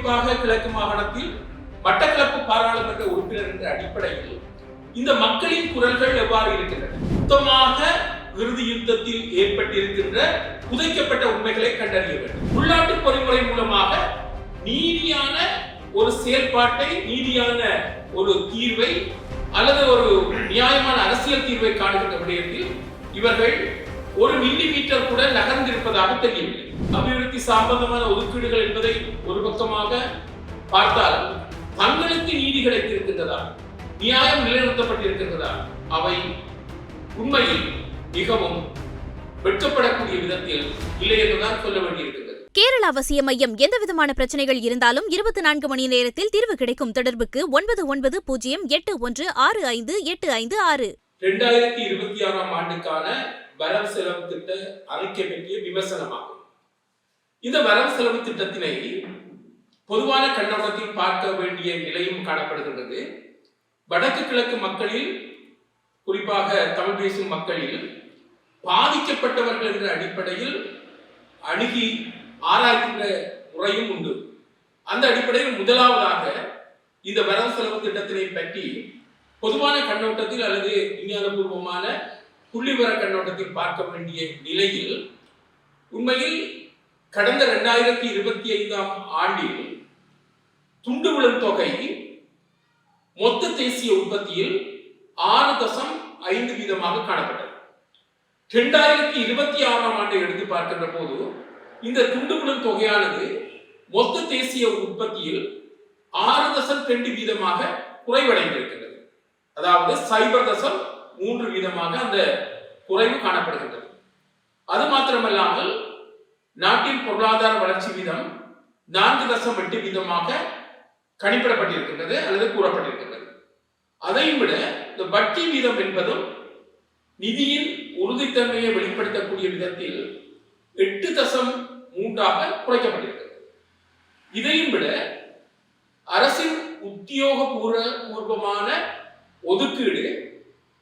குறிப்பாக கிழக்கு மாகாணத்தில் மட்டக்களப்பு பாராளுமன்ற உறுப்பினர் என்ற அடிப்படையில் இந்த மக்களின் குரல்கள் எவ்வாறு இருக்கின்றன, மொத்தமாக இறுதி யுத்தத்தில் ஏற்பட்டிருக்கின்ற புதைக்கப்பட்ட உண்மைகளை கண்டறிய வேண்டும். உள்நாட்டு பொறிமுறை மூலமாக நீதியான ஒரு செயல்பாட்டை, நீதியான ஒரு தீர்வை அல்லது ஒரு நியாயமான அரசியல் தீர்வை காணுகின்ற விடயத்தில் இவர்கள் ஒரு மில்லிமீட்டர் கூட நகர்ந்திருப்பதாக தெரியவில்லை. அபிவிருத்தி சம்பந்தமான ஒதுக்கீடுகள் என்பதை ஒரு பக்கமாக பார்த்தாலும் தங்களுக்கு நீதி கிடைத்திருக்கின்றதா, நியாயம் நிலைநிறுத்தப்பட்டிருக்கின்றதா, அவை உண்மையில் மிகவும் வெட்கப்படக்கூடிய விதத்தில் இல்லை என்றுதான் சொல்ல வேண்டியிருக்கிறது. கேரள அவசிய மையம் எந்தவிதமான பிரச்சனைகள் இருந்தாலும் 24 மணி நேரத்தில் தீர்வு கிடைக்கும். தொடர்புக்கு 9908165856. 2026 ஆண்டுக்கான வரவு செலவு திட்ட அறிக்கை பற்றிய விமர்சனமாகும். இந்த வரவு செலவு திட்டத்தினை பொதுவான கண்ணோட்டத்தில் பார்க்க வேண்டிய நிலையும் காணப்படுகின்றது. வடக்கு கிழக்கு மக்களில், குறிப்பாக தமிழ் பேசும் மக்களில் பாதிக்கப்பட்டவர்கள் என்ற அடிப்படையில் அணுகி ஆராய்கின்ற முறையும் உண்டு. அந்த அடிப்படையில் முதலாவதாக இந்த வரவு செலவு திட்டத்தினை பற்றி பொதுவான கண்ணோட்டத்தில் அல்லது விஞ்ஞானபூர்வமான புள்ளிவர கண்ணோட்டத்தில் பார்க்க வேண்டிய நிலையில் உண்மையில் கடந்த 2025 ஆண்டில் துண்டு விழும் தொகை மொத்த தேசிய உற்பத்தியில் 6.5% காணப்பட்டது. 2026 ஆண்டை எடுத்து பார்க்கின்ற போது இந்த துண்டு விழும் தொகையானது மொத்த தேசிய உற்பத்தியில் 6.2% குறைவடைந்திருக்கிறது. அதாவது 0.3% அந்த குறைவு காணப்படுகின்றது. அது மாத்திரமல்லாமல் நாட்டின் பொருளாதார வளர்ச்சி வீதம் 4.8% கணிப்பிடப்பட்டிருக்கின்றது அல்லது கூறப்பட்டிருக்கின்றது. அதையும் விட இந்த வட்டி வீதம் என்பதும் நிதியின் உறுதித்தன்மையை வெளிப்படுத்தக்கூடிய விதத்தில் 8.3% குறைக்கப்பட்டிருக்கிறது. இதையும் விட அரசின் உத்தியோகபூர்வமான ஒதுக்கீடு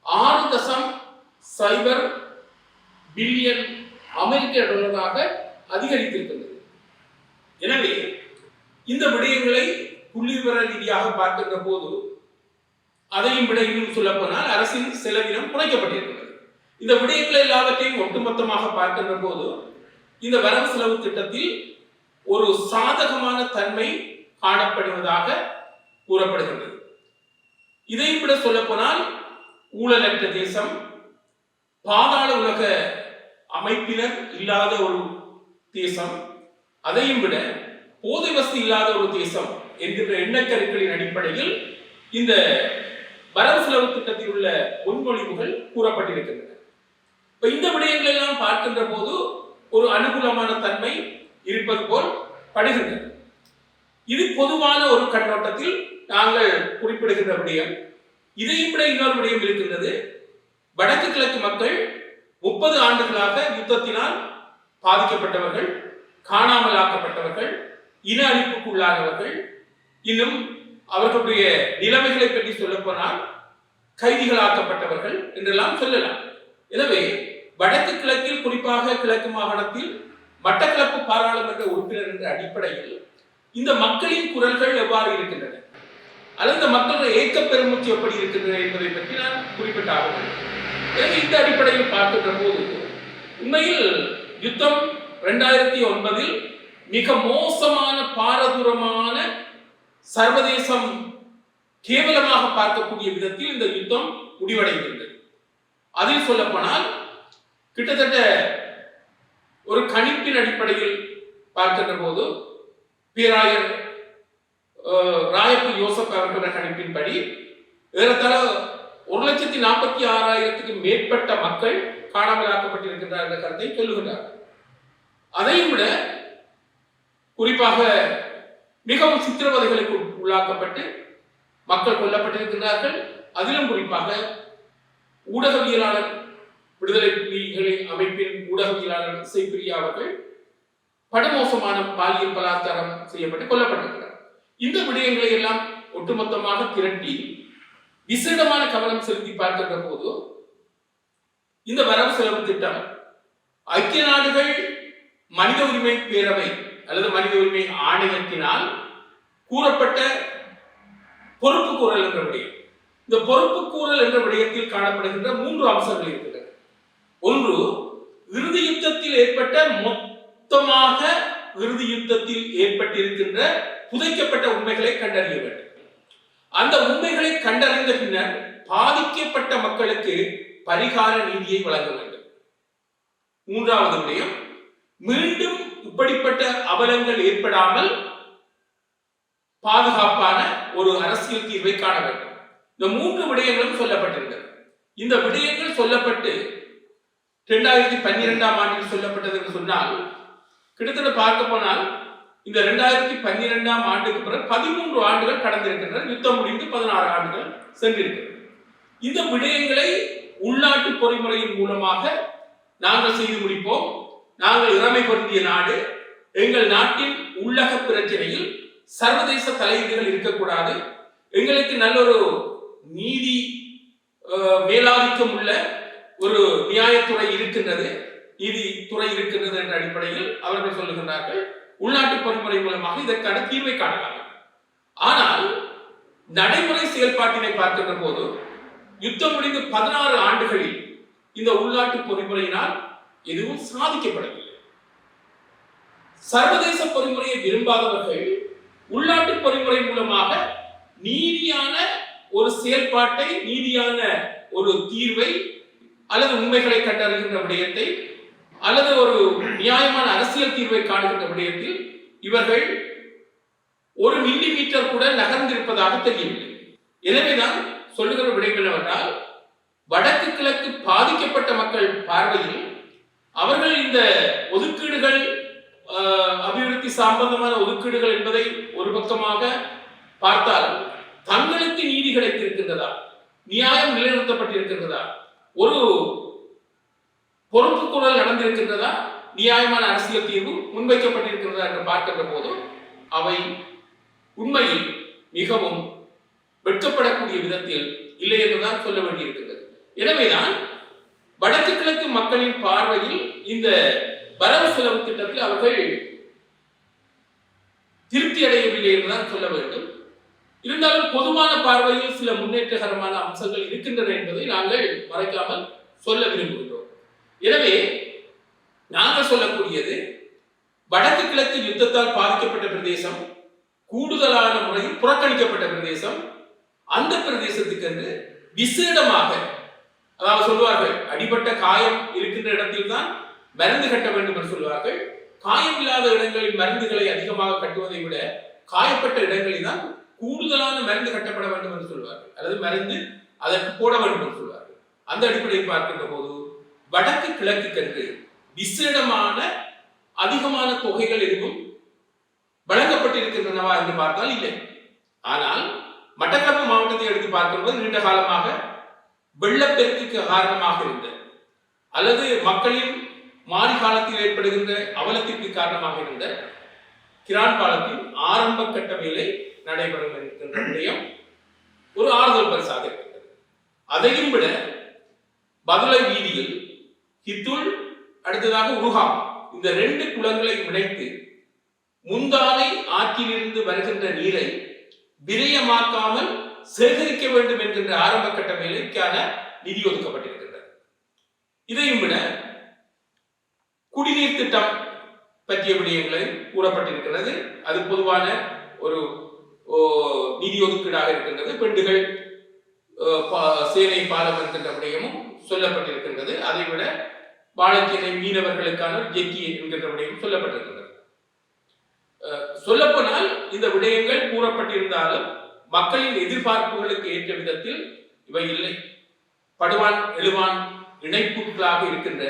6.0 பில்லியன் அமெரிக்க டாலராக அதிகரித்திருக்கிறது. எனவே இந்த விடயங்களை புள்ளிவிவர ரீதியாக பார்க்கின்ற போது அதையும் விட இன்னும் சொல்லப்போனால் அரசின் செலவினம் குறைக்கப்பட்டிருக்கிறது. இந்த விடயங்களை எல்லாவற்றையும் ஒட்டுமொத்தமாக பார்க்கின்ற போது இந்த வரவு செலவு திட்டத்தில் ஒரு சாதகமான தன்மை காணப்படுவதாக கூறப்படுகின்றது. இதையும் விட சொல்லப்போனால் ஊழலற்ற தேசம், பாதாள உலக அமைப்பினர் இல்லாத ஒரு தேசம், அதையும் விட போதை வசதி இல்லாத ஒரு தேசம் என்கின்ற எண்ணக்கருக்களின் அடிப்படையில் இந்த வரவு செலவு திட்டத்தில் உள்ள முன்மொழிவுகள் கூறப்பட்டிருக்கின்றன. இப்ப இந்த விடயங்கள் எல்லாம் பார்க்கின்ற போது ஒரு அனுகூலமான தன்மை இருப்பது போல் படுகின்றது. இது பொதுவான ஒரு கண்ணோட்டத்தில் நாங்கள் குறிப்பிடுகின்ற விடயம். இதையும் விட இன்னொரு விடயம் இருக்கின்றது. வடக்கு கிழக்கு மக்கள் 30 ஆண்டுகளாக யுத்தத்தினால் பாதிக்கப்பட்டவர்கள், காணாமல் ஆக்கப்பட்டவர்கள், இன அழிப்புக்குள்ளானவர்கள், இன்னும் அவர்களுடைய நிலைமைகளை பற்றி சொல்லப்போனால் கைதிகளாக்கப்பட்டவர்கள் என்றெல்லாம் சொல்லலாம். எனவே வடக்கு கிழக்கில், குறிப்பாக கிழக்கு மாகாணத்தில் மட்டக்களப்பு பாராளுமன்ற உறுப்பினர் என்ற அடிப்படையில் இந்த மக்களின் குரல்கள் எவ்வாறு இருக்கின்றன அல்லது இந்த மக்களுடைய ஏக்க பெருமூச்சு எப்படி இருக்கின்றன என்பதை பற்றி நான் குறிப்பிட்டாக வேண்டும். எனவே இந்த அடிப்படையில் பார்க்கின்ற போது உண்மையில் யுத்தம் 2009 மிக மோசமான, பாரதூரமான, சர்வதேசம் கேவலமாக பார்க்கக்கூடிய விதத்தில் இந்த யுத்தம் முடிவடைந்திருந்தது. அதில் சொல்லப்போனால் கிட்டத்தட்ட ஒரு கணிப்பின் அடிப்படையில் பார்க்கின்ற போது பேராயர் ராயப்பு யோசப் அவர்களுடைய கணிப்பின்படி ஏறத்தாழ 1,46,000 மேற்பட்ட மக்கள் காணாமலாக்கப்பட்டிருக்கின்றார் என்ற கருத்தை சொல்லுகின்றார்கள். அதையும் விட குறிப்பாக மிகவும் சித்திரவதைகளுக்கு உள்ளாக்கப்பட்டு மக்கள் கொல்லப்பட்டிருக்கிறார்கள். அதிலும் குறிப்பாக ஊடகவியலாளர், விடுதலை புலிகளின் அமைப்பின் ஊடகவியலாளர் இசைப்பிரியா அவர்கள் படுமோசமான பாலியல் பலாத்காரம் செய்யப்பட்டு கொல்லப்பட்டிருக்கிறார். இந்த விடயங்களை எல்லாம் ஒட்டுமொத்தமாக திரட்டி விசேடமான கவனம் செலுத்தி பார்க்கின்ற போது இந்த வரவு செலவு திட்டம் ஐக்கிய நாடுகள் மனித உரிமை பேரவை அல்லது மனித உரிமை ஆணையத்தினால் கூறப்பட்ட பொறுப்பு கூறல் என்ற விடயம். இந்த பொறுப்பு கூறல் என்ற விடயத்தில் காணப்படுகின்ற 3 அம்சங்கள் இருக்கின்றன. ஒன்று, இறுதி யுத்தத்தில் ஏற்பட்ட மொத்தமாக இறுதி யுத்தத்தில் ஏற்பட்டிருக்கின்ற புதைக்கப்பட்ட உண்மைகளை கண்டறிய வேண்டும். அந்த உண்மைகளை கண்டறிந்த பின்னர் பாதிக்கப்பட்ட மக்களுக்கு பரிகார நீதியை வழங்க வேண்டும். 3வது விடயம், மீண்டும் இப்படிப்பட்ட அவலங்கள் ஏற்படாமல் பாதுகாப்பான ஒரு அரசியல் தீர்வை காண வேண்டும். இந்த 3 விடயங்களும் சொல்லப்பட்டிருந்தது. இந்த விடயங்கள் சொல்லப்பட்டு 2012ஆம் ஆண்டில் சொல்லப்பட்டது என்று சொன்னால், கிட்டத்தட்ட பார்க்க போனால் இந்த 2012ஆம் ஆண்டுக்கு பிறகு 13 ஆண்டுகள் கடந்திருக்கின்றன. யுத்தம் முடிந்து 16 ஆண்டுகள் சென்றிருக்கிறது. இந்த விடயங்களை உள்நாட்டு பொறிமுறையின் மூலமாக நாங்கள் செய்து முடிப்போம். நாங்கள் இறைமை பொருந்திய நாடு. எங்கள் நாட்டின் உள்ளக பிரச்சனையில் சர்வதேச தலையீடுகள் இருக்கக்கூடாது. எங்களுக்கு நல்லொரு நீதி மேலாதிக்கம் உள்ள ஒரு நியாயத்துறை இருக்கின்றது, நீதித்துறை இருக்கின்றது என்ற அடிப்படையில் அவர்கள் சொல்லுகின்றார்கள். உள்நாட்டு பொறிமுறை மூலமாக இதற்கான தீர்வை காணலாம். ஆனால் நடைமுறை செயல்பாட்டினை பார்க்கின்ற போது யுத்தம் முடிந்து 16 ஆண்டுகளில் இந்த உள்நாட்டு பொறிமுறையினால் எதுவும் சாதிக்கப்படவில்லை. சர்வதேச பொறிமுறையை விரும்பாதவர்கள் உள்நாட்டு பொறிமுறை மூலமாக நீதியான ஒரு செயல்பாட்டை, நீதியான ஒரு தீர்வை அல்லது உண்மைகளை கண்டறிகின்ற விடயத்தை அல்லது ஒரு நியாயமான அரசியல் தீர்வை காணுகின்ற விடயத்தில் இவர்கள் 1 மில்லிமீட்டர் கூட நகர்ந்திருப்பதாக தெரியவில்லை. எனவேதான் சொல்லுகிற விடயம் என்னவென்றால், வடக்கு கிழக்கு பாதிக்கப்பட்ட மக்கள் பார்வையில் அவர்கள் இந்த ஒதுக்கீடுகள், அபிவிருத்தி சம்பந்தமான ஒதுக்கீடுகள் என்பதை ஒரு பக்கமாக பார்த்தாலும் தங்களுக்கு நீதி கிடைத்திருக்கின்றதா, நியாயம் நிலைநிறுத்தப்பட்டிருக்கின்றதா, ஒரு பொறுப்பு குரல் நடந்திருக்கின்றதா, நியாயமான அரசியல் தீர்வு முன்வைக்கப்பட்டிருக்கிறதா என்று பார்க்கின்ற போது அவை உண்மையில் மிகவும் வெட்கப்படக்கூடிய விதத்தில் இல்லை என்றுதான் சொல்ல வேண்டியிருக்கிறது. எனவேதான் வடக்கு கிழக்கு மக்களின் பார்வையில் இந்த வரவு செலவு திட்டத்தில் அவர்கள் திருப்தி அடையவில்லை என்றுதான் சொல்ல வேண்டும். இருந்தாலும் பொதுவான பார்வையில் சில முன்னேற்றகரமான அம்சங்கள் இருக்கின்றன என்பதை நாங்கள் மறைக்காமல் சொல்ல விரும்புகின்றோம். எனவே நாங்கள் சொல்லக்கூடியது, வடக்கு கிழக்கு யுத்தத்தால் பாதிக்கப்பட்ட பிரதேசம், கூடுதலான முறையில் புறக்கணிக்கப்பட்ட பிரதேசம், அந்த பிரதேசத்துக்கு என்று விசேடமாக, அதாவது சொல்வார்கள், அடிபட்ட காயம் இருக்கின்ற இடத்தில் தான் மருந்து கட்ட வேண்டும் என்று சொல்வார்கள். காயம் இல்லாத இடங்களில் மருந்துகளை அதிகமாக கட்டுவதை விட காயப்பட்ட இடங்களில் தான் கூடுதலான மருந்து கட்டப்பட வேண்டும் என்று சொல்வார்கள், அல்லது மருந்து அதற்கு போட வேண்டும் என்று சொல்வார்கள். அந்த அடிப்படையில் பார்க்கின்ற போது வடக்கு கிழக்குக்கென்று விசேடமான அதிகமான தொகைகள் எதுவும் வழங்கப்பட்டிருக்கின்றனவா என்று பார்த்தால் இல்லை. ஆனால் மட்டக்களப்பு மாவட்டத்தை எடுத்து பார்க்கும்போது நீண்ட காலமாக வெள்ளப்பெருக்குக்கு காரணமாக இருந்த அல்லது மக்களின் மாறி காலத்தில் ஏற்படுகின்ற அவலத்திற்கு காரணமாக இருந்த கிரான் பாலத்தின் ஆரம்ப கட்ட வேலை நடைபெறும் என்கின்ற விடயம் ஒரு ஆறுதல் பரிசாக இருக்கின்றது. அதையும் விட பதுளை வீதியில் ஹித்துல், அடுத்ததாக உருகாம், இந்த 2 குளங்களை இணைத்து முந்தானை ஆற்றிலிருந்து வருகின்ற நீரை விரயமாக்காமல் சேகரிக்க வேண்டும் என்கின்ற ஆரம்ப கட்ட வேலைக்கான நிதி ஒதுக்கப்பட்டிருக்கின்றது. இதையும் விட குடிநீர் திட்டம் பற்றிய விடயங்களை கூறப்பட்டிருக்கிறது. அது பொதுவான ஒரு நிதி ஒதுக்கீடாக இருக்கின்றது. பெண்டுகள் சேனை பாலம் என்கின்ற விடயமும் சொல்லப்பட்டிருக்கின்றது. அதை விட வாழைச்சேனை மீனவர்களுக்கான ஜெட்டி என்கின்ற விடயம் சொல்லப்பட்டிருக்கின்றது. சொல்லப்போனால் இந்த விடயங்கள் கூறப்பட்டிருந்தாலும் மக்களின் எதிர்பார்ப்புகளுக்கு ஏற்ற விதத்தில் இவை இல்லை. படுவான் எழுவான் இணைப்புகளாக இருக்கின்ற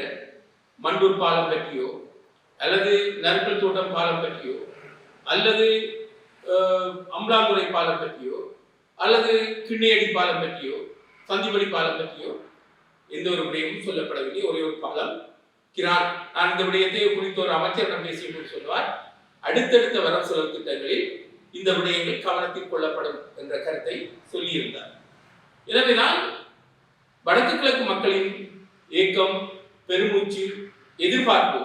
மண்டூர் பாலம் பற்றியோ அல்லது நறுக்கல் தோட்டம் பாலம் பற்றியோ அல்லது அம்பலாந்துறை பாலம் பற்றியோ அல்லது கிண்ணையடி பாலம் பற்றியோ சந்திபடி பாலம் பற்றியோ எந்த ஒரு விடயமும் சொல்லப்படவில்லை. ஒரே ஒரு பாலம் கிரான். நான் இந்த விடயத்தை குறித்த ஒரு அமைச்சரிடம் பேசிய சொல்வார், அடுத்தடுத்த வரவு செலவு திட்டங்களில் இந்த விடயங்கள் கவனத்தில் கொள்ளப்படும் என்ற கருத்தை சொல்லியிருந்தார். எனவேதான் வடக்கு கிழக்கு மக்களின் ஏக்கம், பெருமூச்சு, எதிர்பார்ப்பு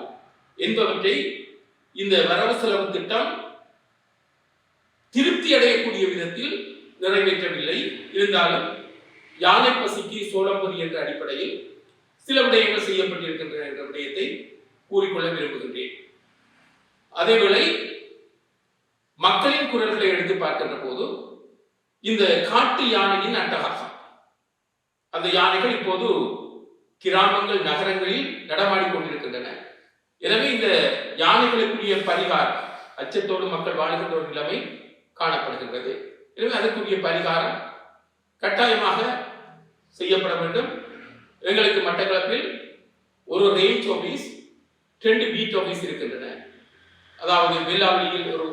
என்பவற்றை இந்த வரவு செலவு திட்டம் திருப்தி வேண்டிய விதத்தில் நிறைவேற்றவில்லை. இருந்தாலும் யானை பசிக்கு சோளம்பொரி என்ற அடிப்படையில் சில விடயங்கள் செய்யப்பட்டிருக்கின்றன என்ற விடயத்தை கூறிக்கொள்ள விரும்புகின்றேன். அதேவேளை மக்களின் குரல்களை எடுத்து பார்க்கின்ற போது இந்த காட்டு யானையின் அட்டகாசம், அந்த யானைகள் இப்போது கிராமங்கள் நகரங்களில் நடமாடிக் கொண்டிருக்கின்றன. எனவே இந்த யானைகளுக்குரிய பரிகாரம், அச்சத்தோடு மக்கள் வாழ்கின்ற ஒரு நிலைமை காணப்படுகின்றது. எனவே அதற்குரிய பரிகாரம் கட்டாயமாக செய்யப்பட வேண்டும். எங்களுக்கு மட்டக்களப்பில் ஒரு ரேஞ்ச் ஆபீஸ், 2 பீட் ஆபீஸ் இருக்கின்றன. அதாவது வெள்ளாவளியில் ஒரு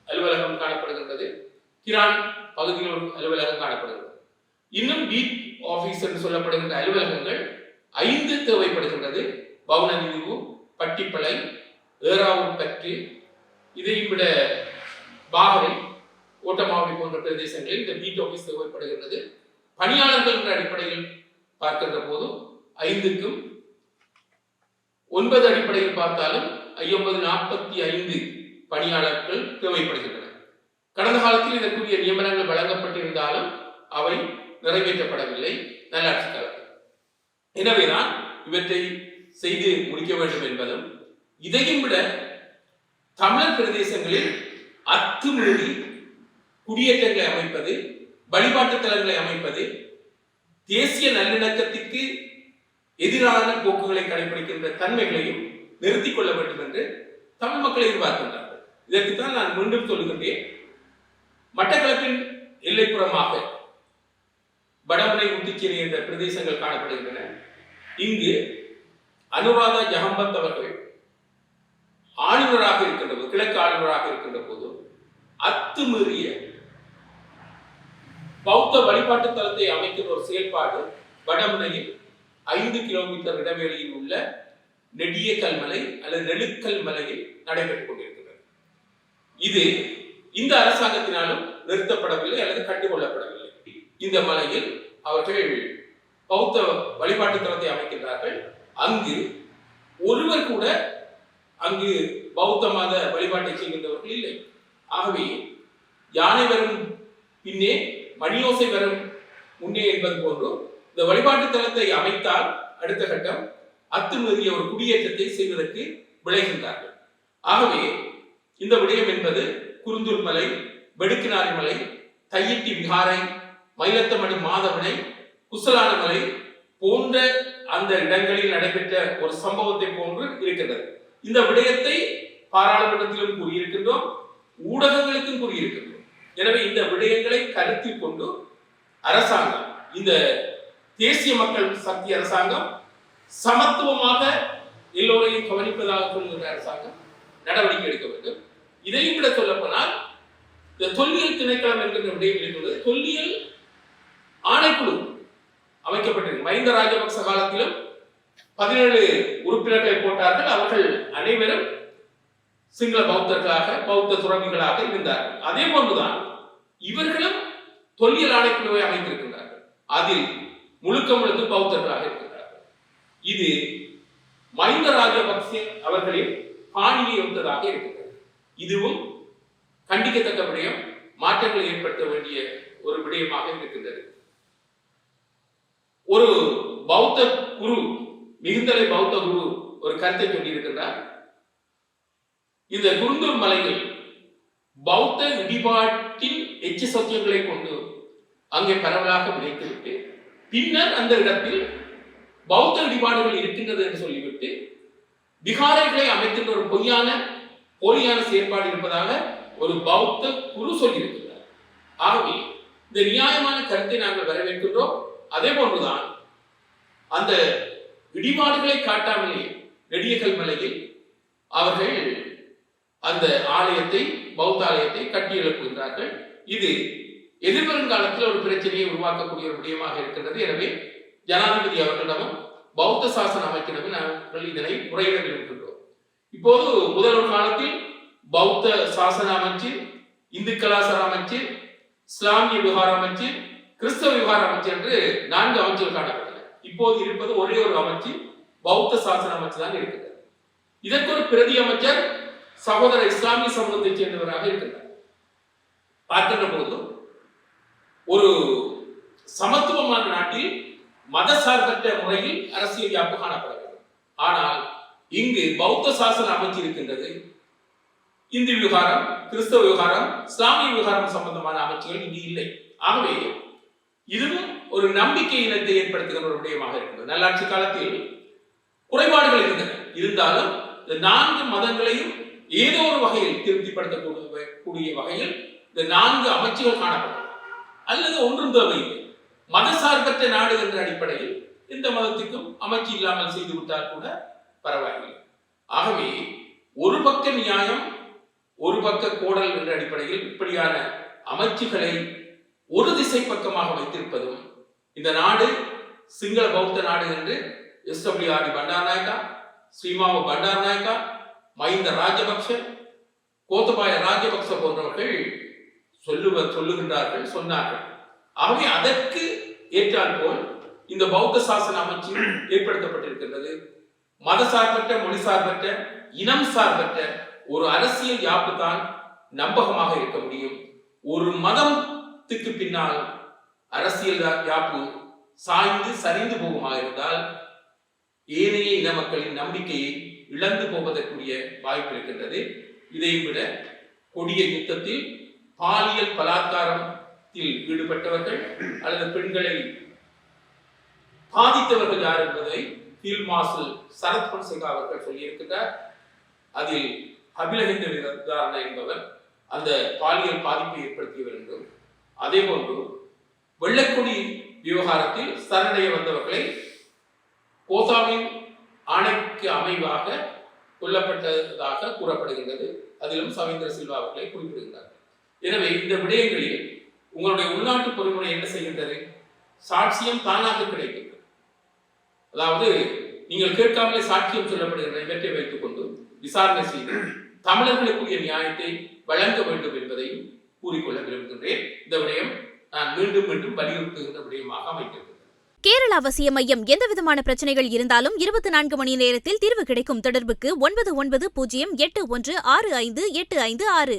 அலுவலகம் காணப்படுகின்றது, கிரான் பகுதியில் ஒரு அலுவலகம் காணப்படுகிறது. இன்னும் பீட் ஆபீஸ் என்று சொல்லப்படுகின்ற அலுவலகங்கள் 5 தேவைப்படுகின்றது. பவுனனிதிவு, பட்டிப்பளை, ஏறாவூர் பற்று, இதையும் விட பாகரை, ஓட்டமாவடி போன்ற பிரதேசங்களில் இந்த பீட் ஆபீஸ் தேவைப்படுகின்றது. பணியாளர்கள் என்ற அடிப்படையில் பார்க்கின்ற போது 5க்கும் 9 அடிப்படையில் பார்த்தாலும் 50-45 பணியாளர்கள் தேவைப்படுகின்றன. கடந்த காலத்தில் இதற்குரிய நியமனங்கள் வழங்கப்பட்டிருந்தாலும் அவை நிறைவேற்றப்படவில்லை நல்லாட்சி காலத்தில். எனவேதான் இவற்றை செய்து முடிக்க வேண்டும் என்பதும், இதையும் விட தமிழர் பிரதேசங்களில் அத்துமீறி குடியேற்றங்களை அமைப்பது, வழிபாட்டு தலங்களை அமைப்பது, தேசிய நல்லிணக்கத்திற்கு எதிரான போக்குகளை கடைபிடிக்கின்ற தன்மைகளையும் நிறுத்திக் கொள்ள வேண்டும் என்று தமிழ் மக்கள் எதிர்பார்க்கின்றார்கள். இதற்குத்தான் நான் மீண்டும் சொல்லுகின்றேன், மட்டக்களப்பின் எல்லைப்புறமாக வடமுனை ஊட்டிச்சேரி என்ற பிரதேசங்கள் காணப்படுகின்றன. இங்கு அனுராதா ஜஹம்பத் அவர்கள் ஆளுநராக இருக்கின்ற போது, கிழக்கு ஆளுநராக இருக்கின்ற போது அத்துமீறிய பௌத்த வழிபாட்டு தலத்தை அமைக்கின்ற ஒரு செயல்பாடு வடமுனையில் 5 கிலோமீட்டர் இடைவெளியில் உள்ள நெடிய கல்மலை அல்லது நெழுக்கல் மலையில் நடைபெற்றுக் கொண்டிருக்கிறது. இது இந்த அரசாங்கத்தினாலும் நிறுத்தப்படவில்லை அல்லது கட்டுக்கொள்ளப்படவில்லை. இந்த மலையில் அவர்கள் பௌத்த வழிபாட்டு தலத்தை அமைக்கின்றார்கள். அங்கு ஒருவர் கூட அங்கு பௌத்த மத வழிபாட்டை செய்கின்றவர்கள் இல்லை. ஆகவே யானை வரும் பின்னே மணியோசை வரும் முன்னே என்பது போன்று இந்த வழிபாட்டு தலத்தை அமைத்தால் அடுத்த கட்டம் அத்துமீறிய ஒரு குடியேற்றத்தை செய்வதற்கு விளைகின்றார்கள். ஆகவே இந்த விடயம் என்பது குருந்தூர் மலை, வெடுக்கினாரி மலை, தையிட்டி விகாரை, மயிலத்தமடு மாதவனை, குசலான மலை போன்ற அந்த இடங்களில் நடைபெற்ற ஒரு சம்பவத்தை போன்று இருக்கின்றது. இந்த விடயத்தை பாராளுமன்றத்திலும் கூறியிருக்கின்றோம், ஊடகங்களுக்கும் கூறியிருக்கின்றோம். எனவே இந்த விடயங்களை கருத்தில் கொண்டு அரசாங்கம், இந்த தேசிய மக்கள் சக்தி அரசாங்கம் சமத்துவமாக எல்லோரையும் கவனிப்பதாக சொல்கின்ற அரசாங்கம் நடவடிக்கை எடுக்க வேண்டும். இதையும் விட சொல்லப்போனால் இந்த தொல்லியல் திணைக்களம் என்கின்ற விடயம் இருக்கிறது. தொல்லியல் ஆணைக்குழு அமைக்கப்பட்டிருக்கு. மஹிந்த ராஜபக்ச காலத்திலும் 17 உறுப்பினர்களை போட்டார்கள். அவர்கள் அனைவரும் சிங்கள பௌத்தர்களாக, பௌத்த துறவிகளாக இருந்தார்கள். அதே போன்றுதான் இவர்களும் தொல்லியல் ஆணைக்குழுவை அமைத்திருக்கின்றார்கள். அதில் முழுக்க முழுக்க பௌத்தர்களாக இருக்கின்றார்கள். இது மஹிந்த ராஜபக்ச அவர்களின் பாணியை ஒத்ததாக இருக்கின்றது. இதுவும் கண்டிக்கத்தக்க விடயம், மாற்றங்களை ஏற்படுத்த வேண்டிய ஒரு விடயமாக இருக்கின்றது. ஒரு பௌத்த குரு, மிகுந்தலை பௌத்த குரு ஒரு கருத்தை சொல்லியிருக்கின்றார். இந்த குருந்தூர் மலையில் பௌத்த இடிபாட்டின் எச்ச சத்தியங்களை கொண்டு அங்கே பரவலாக விதைத்துவிட்டு பின்னர் அந்த இடத்தில் பௌத்த இடிபாடுகள் இருக்கின்றது என்று சொல்லிவிட்டு விகாரைகளை அமைக்கின்ற ஒரு போலியான செயற்பாடு இருப்பதாக ஒரு பௌத்த குரு சொல்லியிருக்கிறார். ஆகவே இந்த நியாயமான கருத்தை நாங்கள் வரவேற்கின்றோம். அதே போன்றுதான் அந்த இடிபாடுகளை காட்டாமலே நெடியகல் மலையில் அவர்கள் அந்த ஆலயத்தை, பௌத்த ஆலயத்தை கட்டி எழுப்புகின்றார்கள். இது எதிர்வரும் காலத்தில் ஒரு பிரச்சனையை உருவாக்கக்கூடிய ஒரு விடயமாக இருக்கின்றது. எனவே ஜனாதிபதி அவர்களிடமும் பௌத்த சாசன அமைக்கிடமும் நாங்கள் இதனை முறையிட விரும்புகின்றோம். இப்போது முதல் காலத்தில் பௌத்த சாசன அமைச்சு, இந்து கலாச்சார அமைச்சு, இஸ்லாமிய விவகார அமைச்சு, கிறிஸ்தவ விவகார அமைச்சு என்று 4 அமைச்சுகள் காணப்பட்டன. இப்போது இருப்பது ஒரே ஒரு அமைச்சு, பௌத்த சாசன அமைச்சு தான் இருக்கிறது. இதற்கு ஒரு பிரதி அமைச்சர் சகோதர இஸ்லாமிய சமூகத்தைச் சேர்ந்தவராக இருக்கின்றார். பார்க்கின்ற போது ஒரு சமத்துவமான நாட்டில் மதசார்பற்ற முறையில் அரசியல் யாப்பு காணப்பட வேண்டும். ஆனால் இங்கு பௌத்த சாசன அமைச்சு இருக்கின்றது. இந்து விவகாரம், கிறிஸ்தவ விவகாரம், இஸ்லாமிய விவகாரம் சம்பந்தமான அமைச்சுகள் இங்கு இல்லை. ஆகவே இதுவும் ஒரு நம்பிக்கை இனத்தை ஏற்படுத்துகின்ற ஒரு விடயமாக இருக்கிறது. நல்லாட்சி காலத்தில் குறைபாடுகள் இருந்தன. இருந்தாலும் இந்த 4 மதங்களையும் ஏதோ ஒரு வகையில் திருப்திப்படுத்தக்கூடிய வகையில் இந்த 4 அமைச்சுகள் காணப்பட்டன. அல்லது ஒன்றும் தேவையில்லை, மதசார்பற்ற நாடு என்ற அடிப்படையில் எந்த மதத்துக்கும் அமைச்சு இல்லாமல் செய்துவிட்டால் கூட பரவாயில்லை. ஆகவே ஒரு பக்க நியாயம், ஒரு பக்க கோடல் என்ற அடிப்படையில் இப்படியான அமைச்சுகளை ஒரு திசை பக்கமாக வைத்திருப்பதும், இந்த நாடு சிங்கள பௌத்த நாடு என்று எஸ்.டபிள்யூ.ஆர். பண்டாரநாயக்கா, ஸ்ரீமாவ பண்டாரநாயக்கா, மஹிந்த ராஜபக்ஷ, கோத்தபாய ராஜபக்ஷ போன்றவர்கள் சொல்லுகின்றார்கள், சொன்னார்கள். ஆகவே அதற்கு ஏற்றால் போல் இந்த பௌத்த சாசன அமைச்சு ஏற்படுத்தப்பட்டிருக்கின்றது. மத சார்பற்ற, மொழி சார்பற்ற, இனம் சார்பற்ற ஒரு அரசியல் யாப்பு தான் நம்பகமாக இருக்க முடியும். ஒரு மதத்துக்கு பின்னால் அரசியல் யாப்பு சாய்ந்து சரிந்து போகுமாக இருந்தால் ஏனைய இன மக்களின் நம்பிக்கையை இழந்து போவதற்குரிய வாய்ப்பு இருக்கின்றது. இதை விட கொடிய யுத்தத்தில் பாலியல் பலாத்காரத்தில் ஈடுபட்டவர்கள் அல்லது பெண்களை பாதித்தவர்கள் யார் என்பதை ஃபீல்ட் மார்ஷல் சரத் பொன்சேகா அவர்கள் சொல்லியிருக்கிறார். அதில் அபிலஹிந்த விதாரண என்பவர் அந்த பாலியல் பாதிப்பை ஏற்படுத்தியவர் என்றும், அதே போன்று வெள்ளக்கொடி விவகாரத்தில் சரணடைய வந்தவர்களை கோத்தாவின் ஆணைக்கு அமைவாக கொல்லப்பட்டதாக கூறப்படுகின்றது. அதிலும் சவேந்திர சில்வா அவர்களை குறிப்பிடுகின்றார். எனவே இந்த விடயங்களில் உங்களுடைய உள்நாட்டு பொறிமுறை என்ன செய்கின்றது? சாட்சியம் தானாக கிடைக்கின்றது. அதாவது நீங்கள் கேட்காமலே சாட்சியம் சொல்லப்படுகின்ற இவற்றை வைத்துக் கொண்டு விசாரணை செய்து தமிழர்களுக்குரிய நியாயத்தை வழங்க வேண்டும் என்பதையும் கூறிக்கொள்ள விரும்புகின்றேன். இந்த விடயம் நான் மீண்டும் மீண்டும் வலியுறுத்துகின்ற விடயமாக அமைக்கிறது. கேரள அவசிய மையம் எந்தவிதமான பிரச்சனைகள் இருந்தாலும் 24 மணி நேரத்தில் தீர்வு கிடைக்கும். தொடர்புக்கு 9908165856.